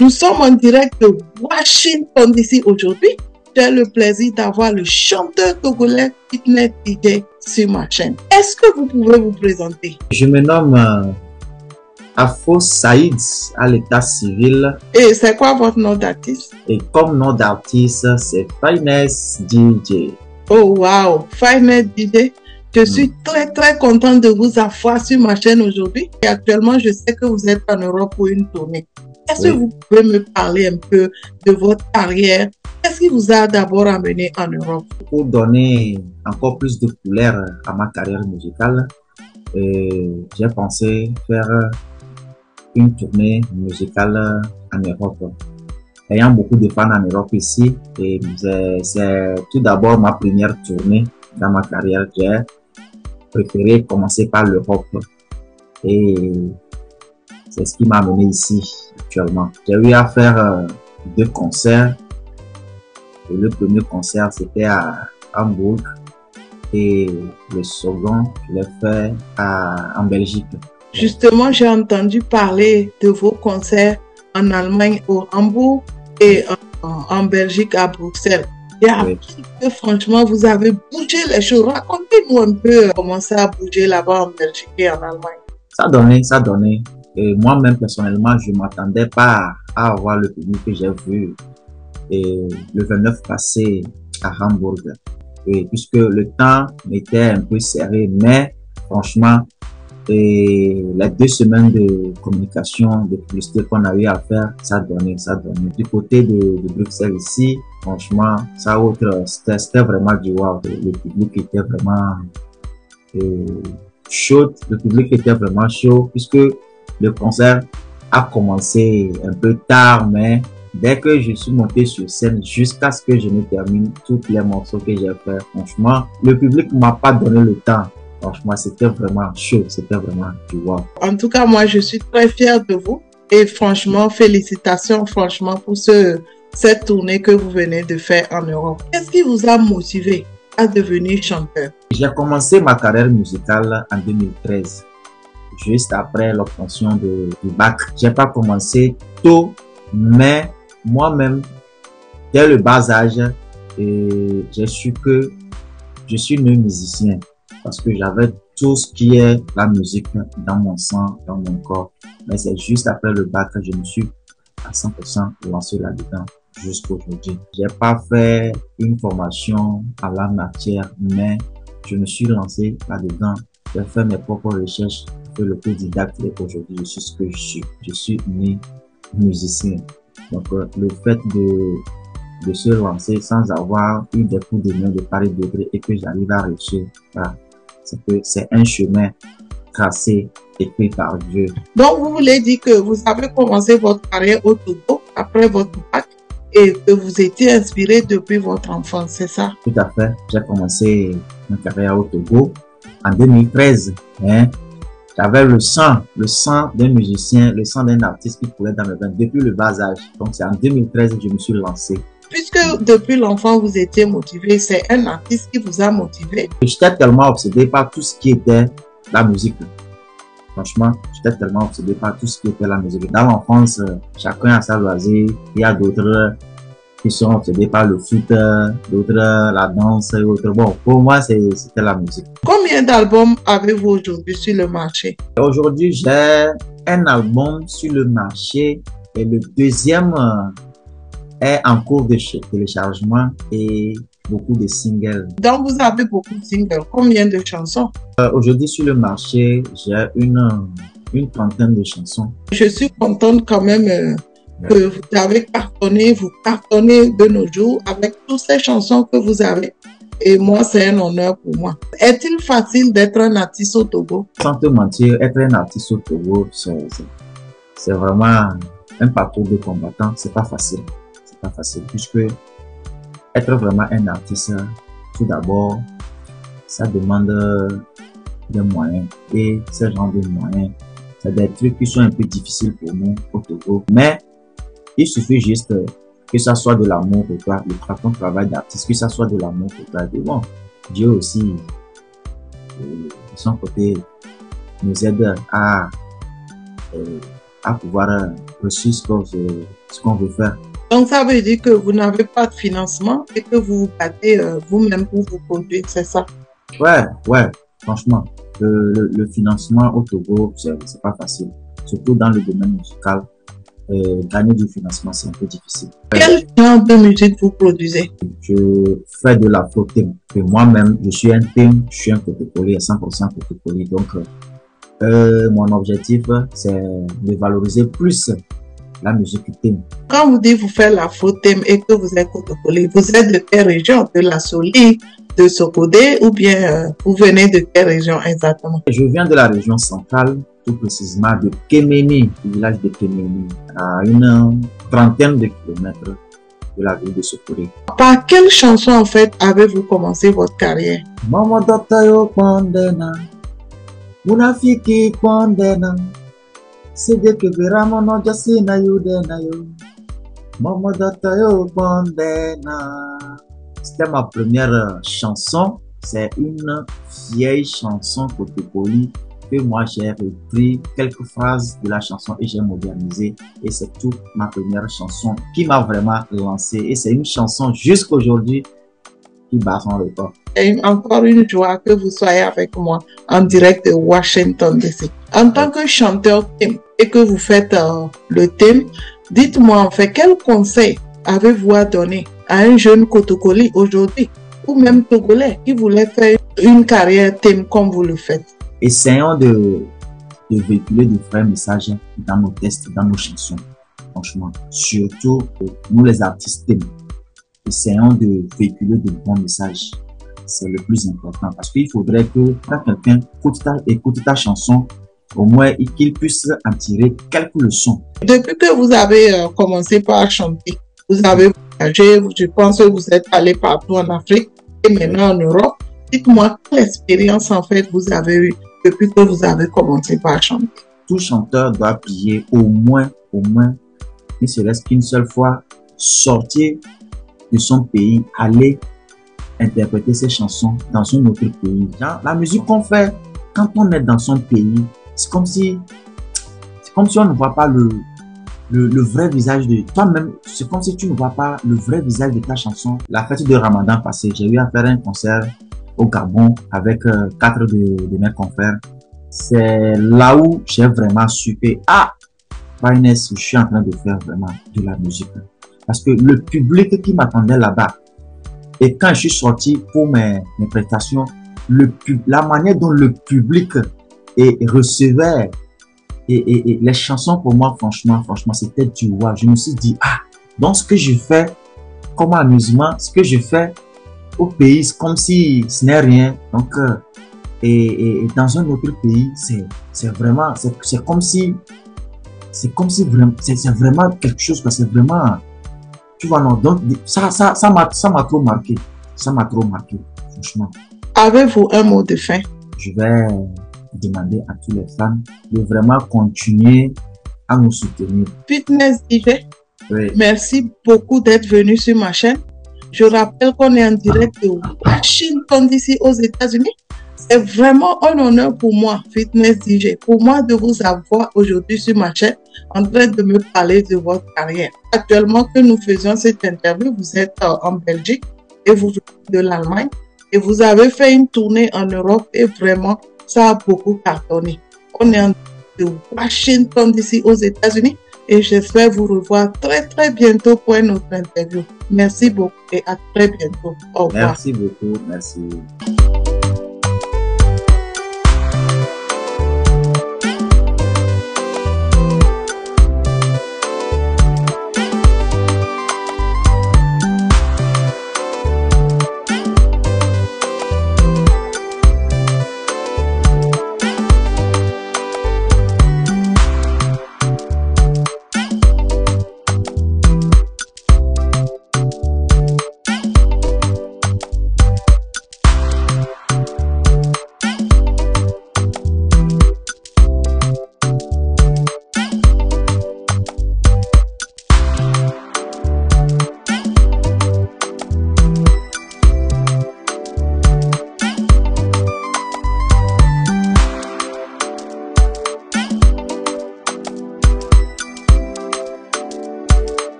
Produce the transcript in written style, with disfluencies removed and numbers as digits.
Nous sommes en direct de Washington DC aujourd'hui. J'ai le plaisir d'avoir le chanteur togolais Fitness DJ sur ma chaîne. Est-ce que vous pouvez vous présenter? Je me nomme Afro Saïd à l'état civil. Et c'est quoi votre nom d'artiste? Et comme nom d'artiste, c'est Finesse DJ. Oh wow, Finesse DJ. Je suis très contente de vous avoir sur ma chaîne aujourd'hui. Et actuellement, je sais que vous êtes en Europe pour une tournée. Est-ce que vous pouvez me parler un peu de votre carrière? Qu'est-ce qui vous a d'abord amené en Europe? Pour donner encore plus de couleur à ma carrière musicale, j'ai pensé faire une tournée musicale en Europe. Ayant beaucoup de fans en Europe ici, et c'est tout d'abord ma première tournée dans ma carrière. J'ai préféré commencer par l'Europe et c'est ce qui m'a amené ici actuellement. J'ai eu à faire 2 concerts. Et le premier concert c'était à Hambourg et le second je l'ai fait en Belgique. Justement, j'ai entendu parler de vos concerts en Allemagne au Hambourg et en Belgique à Bruxelles. Et appris que franchement, vous avez bougé les choses. Racontez-nous un peu comment ça a bougé là-bas en Belgique et en Allemagne. Ça donnait. Et moi-même, personnellement, je ne m'attendais pas à avoir le public que j'ai vu le 29 passé à Hambourg. Et puisque le temps m'était un peu serré, mais franchement, et les 2 semaines de communication, de publicité qu'on a eu à faire, ça donnait. Du côté de Bruxelles ici, franchement, c'était vraiment du wow. Le public était vraiment chaud. Le public était vraiment chaud puisque le concert a commencé un peu tard, mais dès que je suis monté sur scène, jusqu'à ce que je ne termine tous les morceaux que j'ai fait, franchement, le public ne m'a pas donné le temps. Franchement, c'était vraiment chaud, c'était vraiment du wow. En tout cas, moi, je suis très fière de vous et franchement, félicitations franchement pour cette tournée que vous venez de faire en Europe. Qu'est-ce qui vous a motivé à devenir chanteur? J'ai commencé ma carrière musicale en 2013, juste après l'obtention du bac. J'ai pas commencé tôt, mais moi-même, dès le bas âge, j'ai su que je suis né musicien. Parce que j'avais tout ce qui est la musique dans mon sang, dans mon corps. Mais c'est juste après le bac que je me suis à 100% lancé là-dedans jusqu'à aujourd'hui. J'ai pas fait une formation à la matière, mais je me suis lancé là-dedans. J'ai fait mes propres recherches, fait le autodidacte et aujourd'hui je suis ce que je suis. Je suis né musicien. Donc le fait de se lancer sans avoir eu des coups de main de part et d'autre et que j'arrive à réussir, voilà. C'est un chemin tracé, écrit par Dieu. Donc, vous voulez dire que vous avez commencé votre carrière au Togo après votre bac et que vous étiez inspiré depuis votre enfance, c'est ça? Tout à fait. J'ai commencé ma carrière au Togo en 2013. Hein. J'avais le sang d'un musicien, le sang d'un artiste qui coulait dans mes veines depuis le bas âge. Donc, c'est en 2013 que je me suis lancé. Puisque depuis l'enfant vous étiez motivé, c'est un artiste qui vous a motivé. J'étais tellement obsédé par tout ce qui était la musique. Franchement, j'étais tellement obsédé par tout ce qui était la musique. Dans l'enfance, chacun a sa loisir. Il y a d'autres qui sont obsédés par le foot, d'autres la danse et autres. Bon, pour moi, c'était la musique. Combien d'albums avez-vous aujourd'hui sur le marché? Aujourd'hui, j'ai un album sur le marché et le deuxième est en cours de téléchargement et beaucoup de singles. Donc, vous avez beaucoup de singles. Combien de chansons? Aujourd'hui, sur le marché, j'ai une trentaine de chansons. Je suis contente quand même que vous avez cartonné, vous cartonnez de nos jours avec toutes ces chansons que vous avez. Et moi, c'est un honneur pour moi. Est-il facile d'être un artiste au Togo? Sans te mentir, être un artiste au Togo, c'est vraiment un parcours de combattant. C'est pas facile. C'est pas facile puisque être vraiment un artiste, tout d'abord, ça demande des moyens. Et ce genre de moyens, c'est des trucs qui sont un peu difficiles pour nous au Togo. Mais il suffit juste que ça soit de l'amour pour toi, ton travail d'artiste, que ça soit de l'amour pour toi. Et bon, Dieu aussi, de son côté, nous aide à à pouvoir réussir ce qu'on veut faire. Donc, ça veut dire que vous n'avez pas de financement et que vous vous battez vous-même pour vous produire, c'est ça? Ouais, franchement, le financement au Togo, c'est pas facile. Surtout dans le domaine musical, gagner du financement, c'est un peu difficile. Quel genre de musique vous produisez? Je fais de l'afro-thème. Et moi-même, je suis un thème, je suis un cotocolé à 100% cotocolé. Donc, mon objectif, c'est de valoriser plus la musique thème. Quand vous dites vous faites l'afro-thème et que vous êtes cotocolé, vous êtes de quelle région? De la Soli, de Sokodé ou bien vous venez de quelle région exactement? Je viens de la région centrale, tout précisément de Kéméni, du village de Kéméni, à une trentaine de kilomètres de la ville de Sokodé. Par quelle chanson en fait avez-vous commencé votre carrière? Mama Datayo Pandena, Munafiki Pandena, c'est de que vraiment non jasi na yo. Mama Datayo Pandena. C'était ma première chanson. C'est une vieille chanson cotopoli que moi j'ai repris quelques phrases de la chanson et j'ai modernisé. Et c'est toute ma première chanson qui m'a vraiment lancé. Et c'est une chanson jusqu'aujourd'hui qui bat son record. C'est encore une joie que vous soyez avec moi en direct de Washington DC. En tant que chanteur thème et que vous faites le thème, dites-moi en fait quel conseil avez-vous à donner à un jeune Kotokoli aujourd'hui ou même Togolais qui voulait faire une carrière thème comme vous le faites? Essayons de véhiculer de vrais messages dans nos textes, dans nos chansons. Franchement, surtout nous les artistes thèmes. Essayons de véhiculer de bons messages. C'est le plus important parce qu'il faudrait que quand quelqu'un écoute ta chanson, au moins qu'il puisse en tirer quelques leçons. Depuis que vous avez commencé par chanter, vous avez voyagé, je pense que vous êtes allé partout en Afrique et maintenant en Europe. Dites-moi quelle expérience en fait vous avez eue depuis que vous avez commencé par chanter. Tout chanteur doit prier au moins, ne serait-ce qu'une seule fois, sortir de son pays, aller interpréter ses chansons dans un autre pays. Genre, la musique qu'on fait quand on est dans son pays, c'est comme si on ne voit pas le vrai visage de toi-même. C'est comme si tu ne vois pas le vrai visage de ta chanson. La fête de Ramadan passée, j'ai eu à faire un concert au Gabon avec 4 de mes confrères. C'est là où j'ai vraiment su que Finesse, je suis en train de faire vraiment de la musique. Parce que le public qui m'attendait là-bas, et quand je suis sorti pour mes prestations, la manière dont le public recevait et les chansons pour moi, franchement, c'était du wow. Je me suis dit, donc ce que je fais comme amusement, ce que je fais au pays, c'est comme si ce n'est rien. Donc, et dans un autre pays, c'est vraiment, c'est comme si vraiment, c'est vraiment quelque chose, c'est vraiment, tu vois, non, donc, ça m'a trop marqué. Ça m'a trop marqué, franchement. Avez-vous un mot de fin? Je vais demander à tous les fans de vraiment continuer à nous soutenir. Fitness DJ, oui. Merci beaucoup d'être venu sur ma chaîne. Je rappelle qu'on est en direct de Washington DC aux États-Unis. C'est vraiment un honneur pour moi, Fitness DJ, pour moi de vous avoir aujourd'hui sur ma chaîne en train de me parler de votre carrière. Actuellement que nous faisons cette interview, vous êtes en Belgique et vous venez de l'Allemagne et vous avez fait une tournée en Europe et vraiment ça a beaucoup cartonné. On est en de Washington DC aux États-Unis et j'espère vous revoir très bientôt pour une autre interview. Merci beaucoup et à très bientôt. Au revoir. Merci beaucoup. Merci.